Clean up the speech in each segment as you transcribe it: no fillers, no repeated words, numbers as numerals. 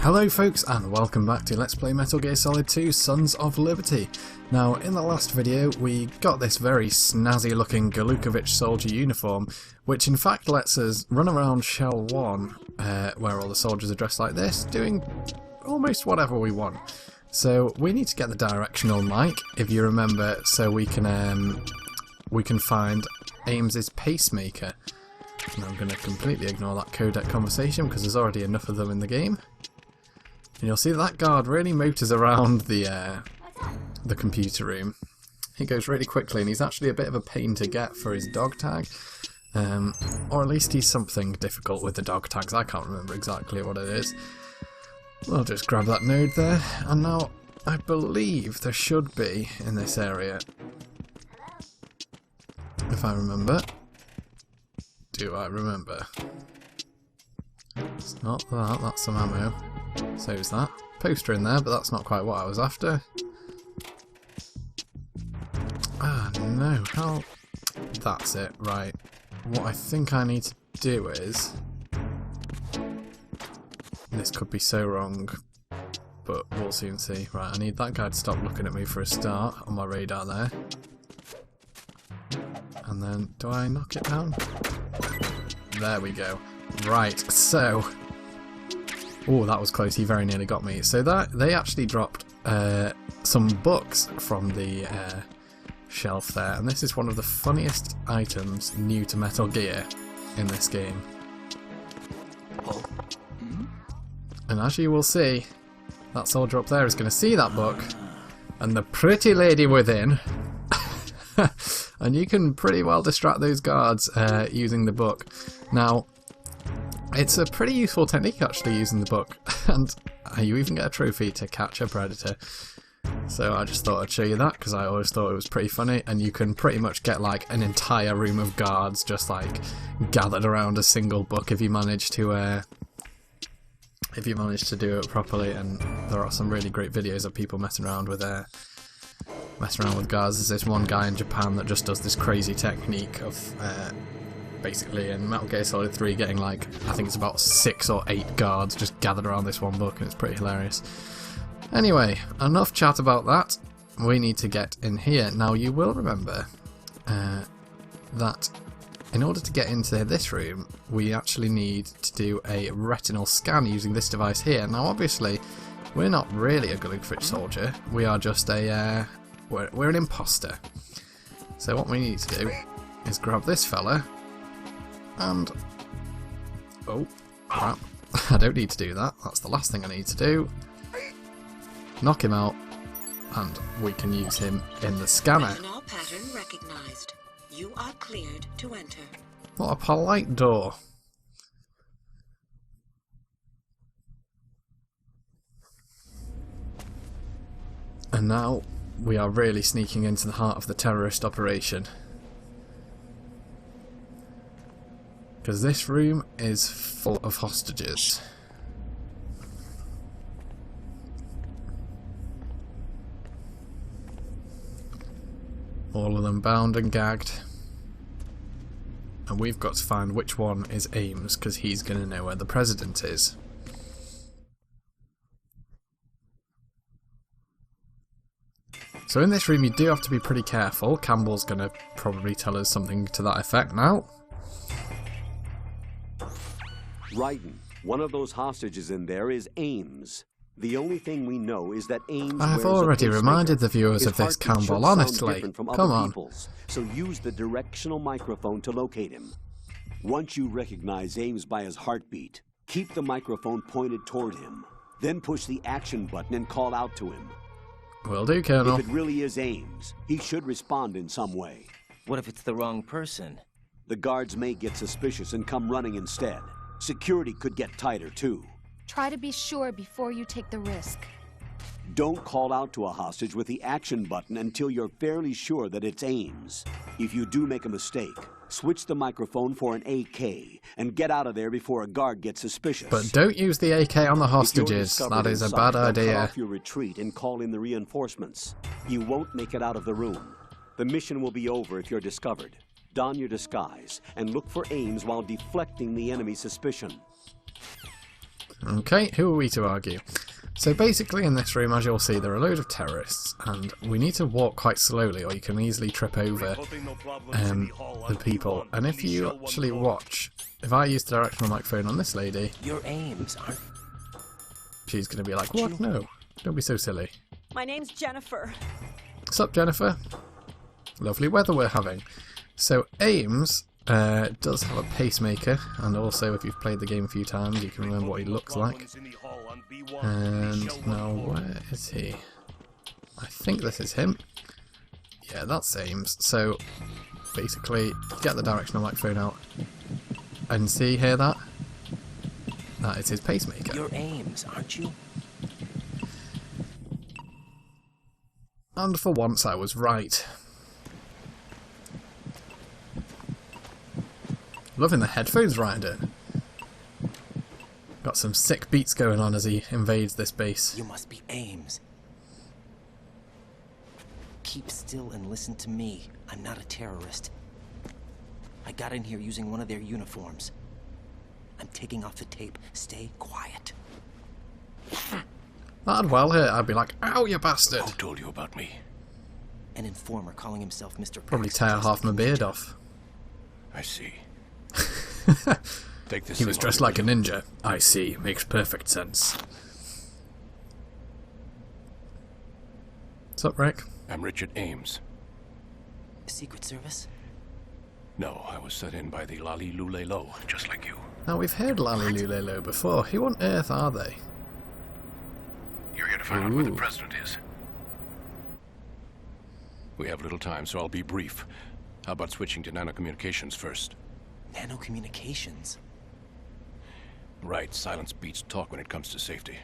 Hello folks, and welcome back to Let's Play Metal Gear Solid 2 Sons of Liberty. Now, in the last video we got this very snazzy looking Galukovich soldier uniform, which in fact lets us run around Shell 1, where all the soldiers are dressed like this, doing almost whatever we want. So we need to get the directional mic, if you remember, so we can find Ames's pacemaker. And I'm going to completely ignore that codec conversation because there's already enough of them in the game. And you'll see that guard really motors around the computer room. He goes really quickly, and he's actually a bit of a pain to get for his dog tag. Or at least he's something difficult with the dog tags. I can't remember exactly what it is. I'll just grab that node there. And now, I believe there should be in this area, if I remember. Do I remember? It's not that, that's some ammo. So is that. Poster in there, but that's not quite what I was after. Ah, no, how... That's it, right. What I think I need to do is... This could be so wrong, but we'll soon see. Right, I need that guy to stop looking at me for a start on my radar there. And then, do I knock it down? There we go. Right, so... Oh, that was close. He very nearly got me. So that they actually dropped some books from the shelf there, and this is one of the funniest items new to Metal Gear in this game. And as you will see, that soldier up there is going to see that book, and the pretty lady within. And you can pretty well distract those guards using the book. Now, it's a pretty useful technique actually using the book, and you even get a trophy to catch a predator. So I just thought I'd show you that because I always thought it was pretty funny, and you can pretty much get like an entire room of guards just like gathered around a single book if you manage to do it properly. And there are some really great videos of people messing around with guards. There's this one guy in Japan that just does this crazy technique of basically in Metal Gear Solid 3 getting like, I think it's about 6 or 8 guards just gathered around this one book, and it's pretty hilarious. Anyway, enough chat about that. We need to get in here. Now you will remember that in order to get into this room we actually need to do a retinal scan using this device here. Now obviously we're not really a Galukovich soldier, we are just a we're an imposter. So what we need to do is grab this fella and... Oh, crap. I don't need to do that. That's the last thing I need to do. Knock him out, and we can use him in the scanner. Retinal pattern recognized. You are cleared to enter. What a polite door. And now we are really sneaking into the heart of the terrorist operation. Because this room is full of hostages. All of them bound and gagged. And we've got to find which one is Ames, because he's going to know where the president is. So in this room you do have to be pretty careful. Campbell's going to probably tell us something to that effect now. Raiden, one of those hostages in there is Ames. The only thing we know is that Ames I have already reminded the viewers of this, Campbell, honestly. Come on. So use the directional microphone to locate him. Once you recognize Ames by his heartbeat, keep the microphone pointed toward him. Then push the action button and call out to him. Will do, Colonel. If it really is Ames, he should respond in some way. What if it's the wrong person? The guards may get suspicious and come running instead. Security could get tighter, too. Try to be sure before you take the risk. Don't call out to a hostage with the action button until you're fairly sure that it's Ames. If you do make a mistake, switch the microphone for an AK and get out of there before a guard gets suspicious. But don't use the AK on the hostages. That is a bad idea. Cut off your retreat and call in the reinforcements. You won't make it out of the room. The mission will be over if you're discovered. Don your disguise and look for Ames while deflecting the enemy's suspicion. Okay, who are we to argue? So basically in this room, as you'll see, there are a load of terrorists, and we need to walk quite slowly or you can easily trip over the people. And if you actually watch, if I use the directional microphone on this lady, You're Ames, aren't she's going to be like, what? No, don't be so silly. My name's Jennifer. What's up, Jennifer? Lovely weather we're having. So Ames does have a pacemaker, and also if you've played the game a few times you can remember what he looks like. And now where is he? I think this is him. Yeah, that's Ames. So basically get the directional microphone out and see, hear that? That is his pacemaker. You're Ames, aren't you? And for once I was right. Loving the headphones Ryder. Got some sick beats going on as he invades this base. You must be Ames. Keep still and listen to me. I'm not a terrorist. I got in here using one of their uniforms. I'm taking off the tape. Stay quiet. That'd well hurt. I'd be like, ow, you bastard! Who told you about me? An informer calling himself Mr. Probably Pax, tear dressed half my like a beard ninja. off. I see. Take this. He was dressed like a ninja. I see. Makes perfect sense. What's up, Rick? I'm Richard Ames. Secret Service? No, I was set in by the Lali Lule Lo, just like you. Now, we've heard Lali Lulelo before. Who on earth are they? You're here to find out where the Ooh. president is. We have little time, so I'll be brief. How about switching to nanocommunications first? Nanocommunications? Right, silence beats talk when it comes to safety.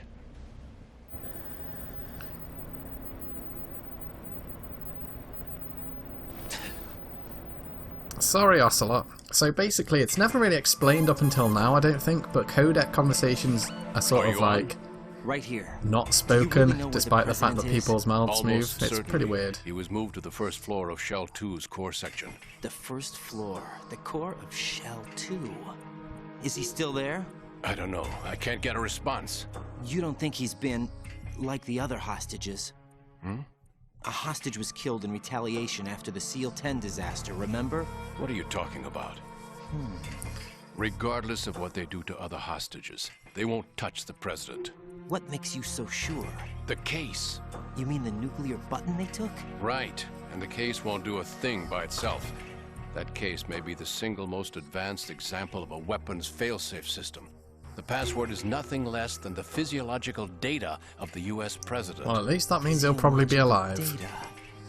Sorry, Ocelot. So basically, it's never really explained up until now, I don't think, but codec conversations are sort Are of you on? like Right here. not spoken, know where the despite the fact that president is? people's mouths move. Almost It's certainly. pretty weird. He was moved to the first floor of Shell 2's core section. The first floor. The core of Shell 2. Is he still there? I don't know. I can't get a response. You don't think he's been like the other hostages? A hostage was killed in retaliation after the SEAL 10 disaster, remember? What are you talking about? Regardless of what they do to other hostages, they won't touch the president. What makes you so sure? The case. You mean the nuclear button they took? Right. And the case won't do a thing by itself. That case may be the single most advanced example of a weapons failsafe system. The password is nothing less than the physiological data of the US president. Well, at least that means he'll probably be alive. Data.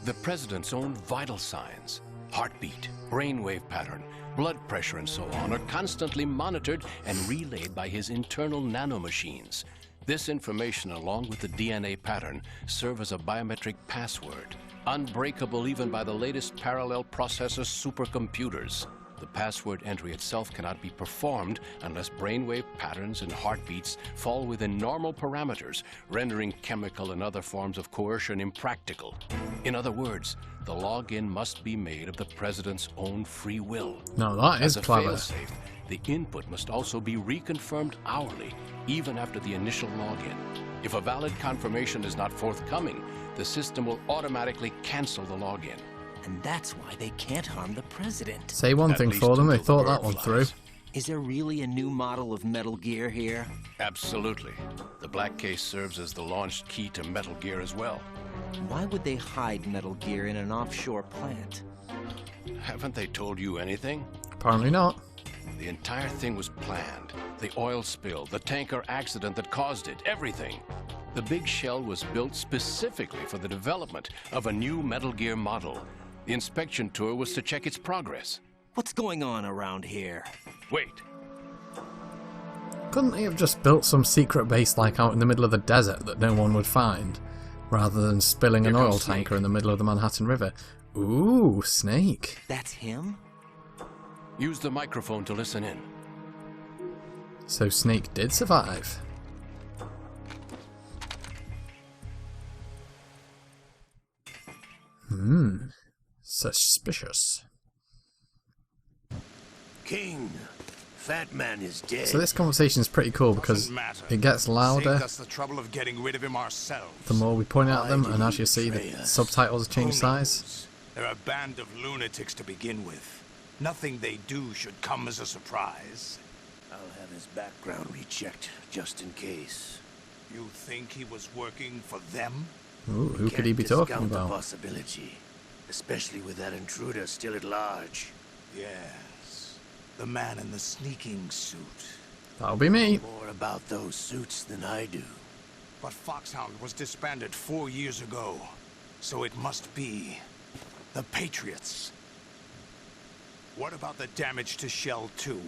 The president's own vital signs, heartbeat, brainwave pattern, blood pressure, and so on, are constantly monitored and relayed by his internal nanomachines. This information, along with the DNA pattern, serve as a biometric password, unbreakable even by the latest parallel processor supercomputers. The password entry itself cannot be performed unless brainwave patterns and heartbeats fall within normal parameters, rendering chemical and other forms of coercion impractical. In other words, the login must be made of the president's own free will. Now that is As a clever. failsafe, the input must also be reconfirmed hourly, even after the initial login. If a valid confirmation is not forthcoming, the system will automatically cancel the login. And that's why they can't harm the president. Say one At thing least for them, they until the thought that word one through. flies. Is there really a new model of Metal Gear here? Absolutely. The black case serves as the launch key to Metal Gear as well. Why would they hide Metal Gear in an offshore plant? Haven't they told you anything? Apparently not. The entire thing was planned. The oil spill, the tanker accident that caused it, everything. The big shell was built specifically for the development of a new Metal Gear model. The inspection tour was to check its progress. What's going on around here? Wait, Couldn't they have just built some secret base like out in the middle of the desert that no one would find, rather than spilling an Here oil comes Snake. tanker in the middle of the Manhattan River? Ooh, Snake. That's him? use the microphone to listen in. So Snake did survive. Suspicious. King, Fat man is dead. So this conversation is pretty cool because it gets louder Saved us the trouble of getting rid of him ourselves. the more we point out them, and as you see, the subtitles change size. They're a band of lunatics to begin with. Nothing they do should come as a surprise. I'll have his background rechecked, just in case. You think he was working for them? Ooh, who could he be talking Can't discount about? the possibility, especially with that intruder still at large. Yes. The man in the sneaking suit. That'll be me. More about those suits than I do. But Foxhound was disbanded 4 years ago. So it must be the Patriots. What about the damage to Shell 2?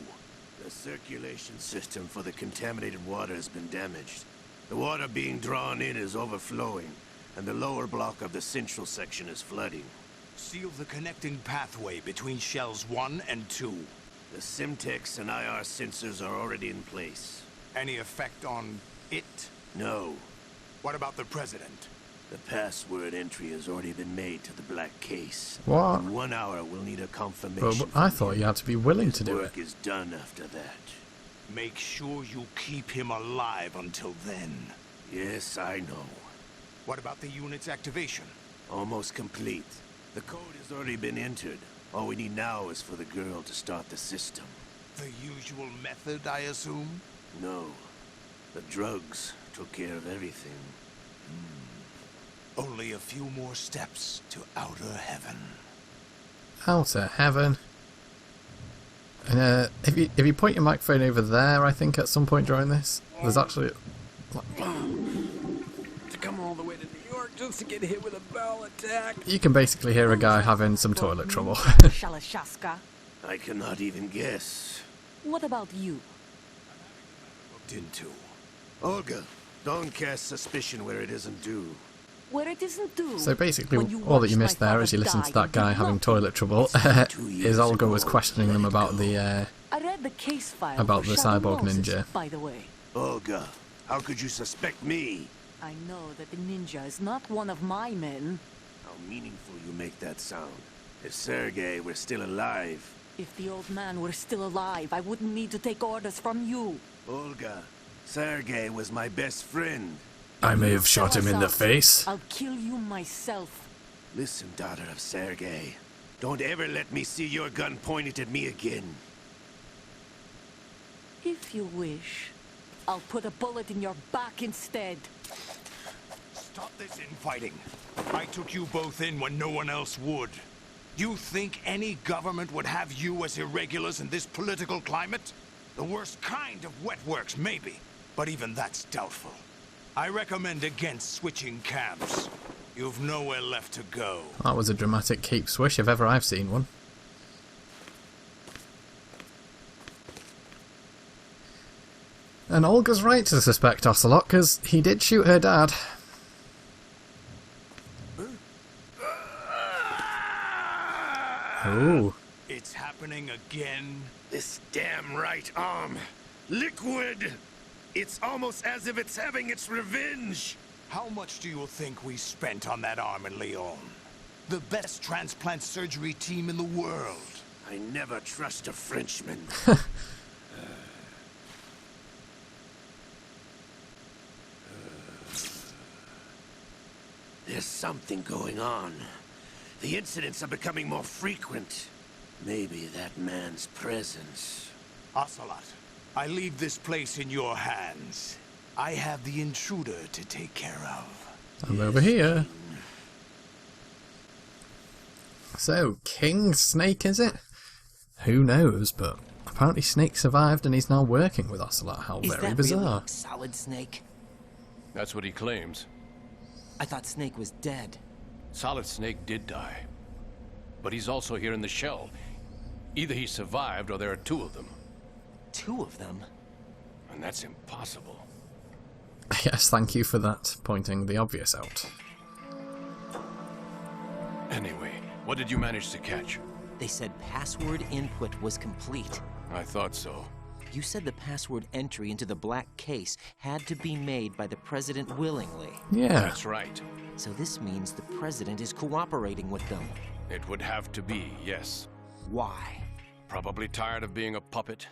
The circulation system for the contaminated water has been damaged. The water being drawn in is overflowing, and the lower block of the central section is flooding. Seal the connecting pathway between Shells 1 and 2. The Simtex and IR sensors are already in place. Any effect on it? No. What about the President? The password entry has already been made to the black case. What? In 1 hour, we'll need a confirmation. But I from thought you had to be willing to do it. Work is done after that. Make sure you keep him alive until then. Yes, I know. What about the unit's activation? Almost complete. The code has already been entered. All we need now is for the girl to start the system. The usual method, I assume? No. The drugs took care of everything. Only a few more steps to outer heaven. Outer heaven. And if you point your microphone over there, I think at some point during this, there's actually To come all the way to New York just to get hit with a bowel attack. you can basically hear a guy having some toilet trouble. Shalashaska. I cannot even guess. What about you? Looked into. Olga, don't cast suspicion where it isn't due. Where it isn't due. So basically, When you all that you watched missed my there father as you listened to die, that guy you having did toilet trouble is Olga was questioning them about the I read the case file about for the Shadow cyborg Moses, ninja. by the way. Olga, how could you suspect me? I know that the ninja is not one of my men. How meaningful you make that sound. If Sergei were still alive... If the old man were still alive, I wouldn't need to take orders from you. Olga, Sergei was my best friend. I may have shot him in the face. I'll kill you myself. Listen, daughter of Sergei. Don't ever let me see your gun pointed at me again. If you wish, I'll put a bullet in your back instead. Stop this infighting. I took you both in when no one else would. You think any government would have you as irregulars in this political climate? The worst kind of wet works, maybe. But even that's doubtful. I recommend against switching camps. You've nowhere left to go. That was a dramatic keep swish if ever I've seen one. And Olga's right to suspect Ocelot, because he did shoot her dad. Ooh. It's happening again. This damn right arm. Liquid! It's almost as if it's having its revenge. How much do you think we spent on that arm in Lyon? The best transplant surgery team in the world. I never trust a Frenchman. There's something going on. The incidents are becoming more frequent. Maybe that man's presence. Ocelot, I leave this place in your hands. I have the intruder to take care of. I'm over here. So, King Snake is it? Who knows, but apparently Snake survived and he's now working with Ocelot. How Is very that bizarre. really Solid Snake? That's what he claims. I thought Snake was dead. Solid Snake did die. But he's also here in the shell. Either he survived or there are two of them. Two of them? And that's impossible. Yes, thank you for that, pointing the obvious out. Anyway, what did you manage to catch? They said password input was complete. I thought so. You said the password entry into the black case had to be made by the President willingly. Yeah. That's right. So this means the President is cooperating with them. It would have to be, yes. Why? Probably tired of being a puppet.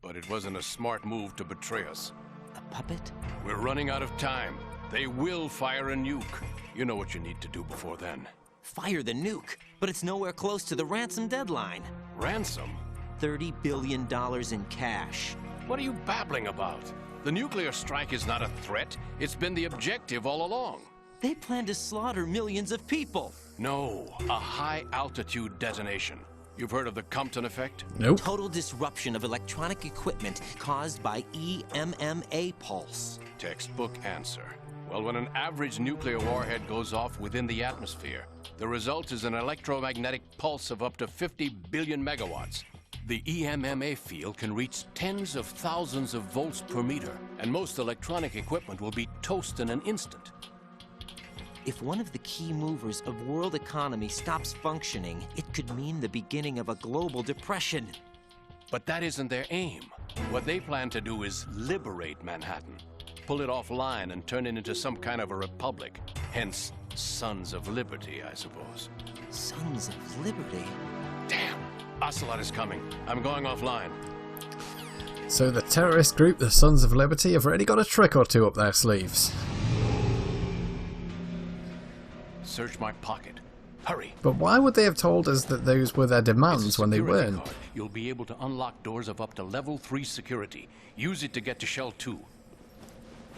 but it wasn't a smart move to betray us. A puppet? We're running out of time. They will fire a nuke. You know what you need to do before then. Fire the nuke, but it's nowhere close to the ransom deadline. Ransom? $30 billion in cash. What are you babbling about? The nuclear strike is not a threat. It's been the objective all along. They plan to slaughter millions of people. No, a high-altitude detonation. You've heard of the Compton effect? Nope. Total disruption of electronic equipment caused by EMMA pulse. Textbook answer. Well, when an average nuclear warhead goes off within the atmosphere, the result is an electromagnetic pulse of up to 50 billion megawatts. The EMMA field can reach tens of thousands of volts per meter, and most electronic equipment will be toast in an instant. If one of the key movers of world economy stops functioning, it could mean the beginning of a global depression. But that isn't their aim. What they plan to do is liberate Manhattan. Pull it offline and turn it into some kind of a republic. Hence, Sons of Liberty, I suppose. Sons of Liberty? Damn! Ocelot is coming. I'm going offline. So the terrorist group, the Sons of Liberty, have already got a trick or two up their sleeves. Search my pocket. Hurry! But why would they have told us that those were their demands when they Security weren't? card. You'll be able to unlock doors of up to level 3 security. Use it to get to Shell 2.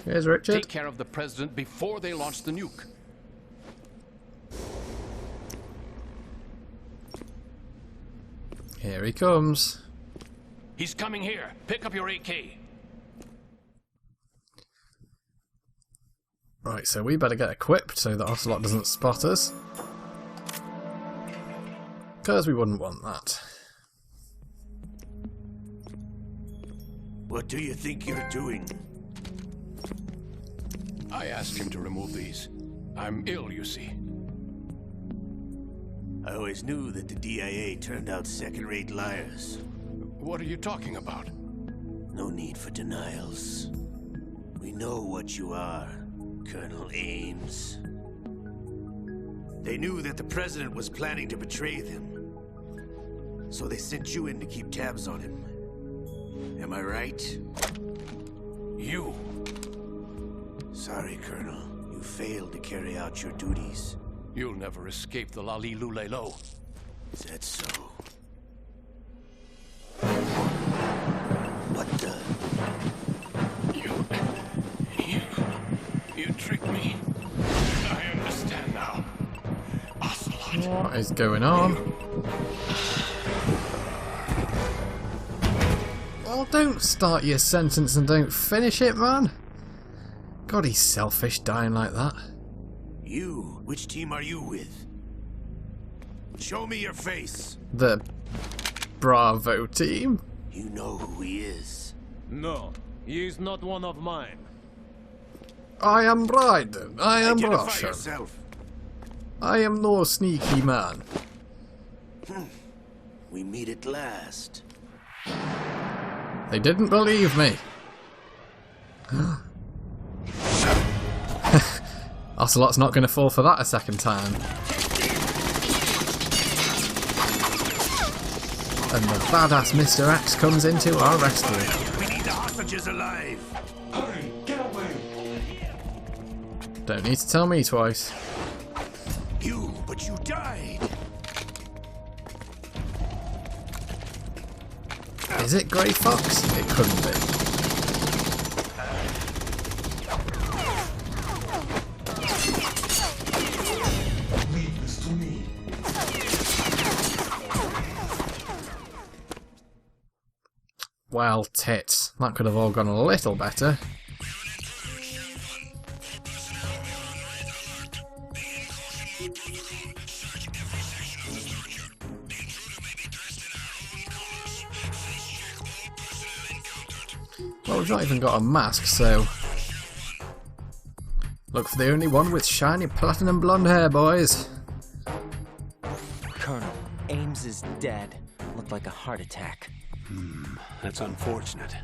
Here's Richard. Take care of the president before they launch the nuke. Here he comes. He's coming here. Pick up your AK. Right, so we better get equipped so that Ocelot doesn't spot us. Because we wouldn't want that. What do you think you're doing? I asked him to remove these. I'm ill, you see. I always knew that the DIA turned out second-rate liars. What are you talking about? No need for denials. We know what you are, Colonel Ames. They knew that the president was planning to betray them. So they sent you in to keep tabs on him. Am I right? You! Sorry, Colonel. You failed to carry out your duties. You'll never escape the Lali-Lulelo. Is that so? What the? You tricked me. I understand now. Ocelot. What is going on? Well, don't start your sentence and don't finish it, man. God, he's selfish dying like that. You? Which team are you with? Show me your face. The Bravo team? You know who he is. No, he is not one of mine. I am Raiden. I am Identify Russian. yourself. I am no sneaky man. We meet at last. They didn't believe me. Ocelot's not going to fall for that a second time. And the badass Mr. X comes into our rescue. We need the hostages alive. Hurry, get away. Don't need to tell me twice. But you died. Is it Grey Fox? It couldn't be. Leave this to me. Well, tits. That could have all gone a little better. Well, we've not even got a mask, so... Look for the only one with shiny platinum blonde hair, boys. Colonel, Ames is dead. Looked like a heart attack. That's unfortunate.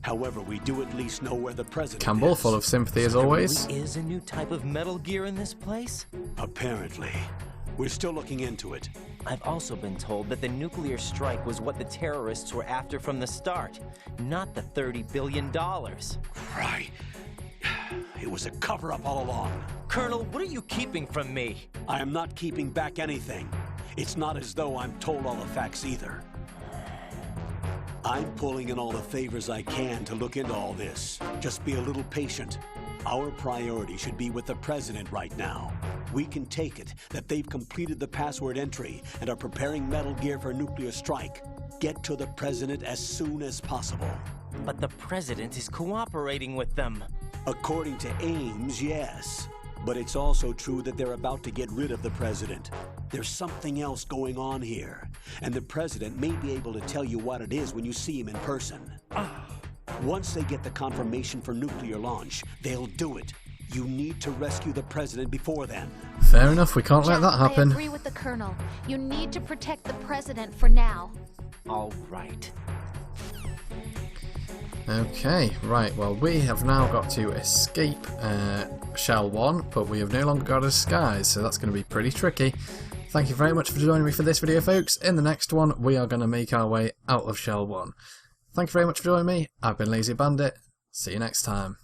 However, we do at least know where the president Campbell, is. full of sympathy as always. There really is a new type of Metal Gear in this place? Apparently. We're still looking into it. I've also been told that the nuclear strike was what the terrorists were after from the start, not the $30 billion. Right. It was a cover-up all along. Colonel, what are you keeping from me? I am not keeping back anything. It's not as though I'm told all the facts either. I'm pulling in all the favors I can to look into all this. Just be a little patient. Our priority should be with the President right now. We can take it that they've completed the password entry and are preparing Metal Gear for a nuclear strike. Get to the President as soon as possible. But the President is cooperating with them. According to Ames, yes. But it's also true that they're about to get rid of the President. There's something else going on here, and the President may be able to tell you what it is when you see him in person. Once they get the confirmation for nuclear launch, they'll do it. You need to rescue the President before then. Fair enough, we can't let that happen. I agree with the Colonel. You need to protect the President for now. All right. Okay, right, well we have now got to escape Shell 1, but we have no longer got a disguise, so that's going to be pretty tricky. Thank you very much for joining me for this video, folks. In the next one, we are going to make our way out of Shell 1. Thank you very much for joining me. I've been LazierBandit. See you next time.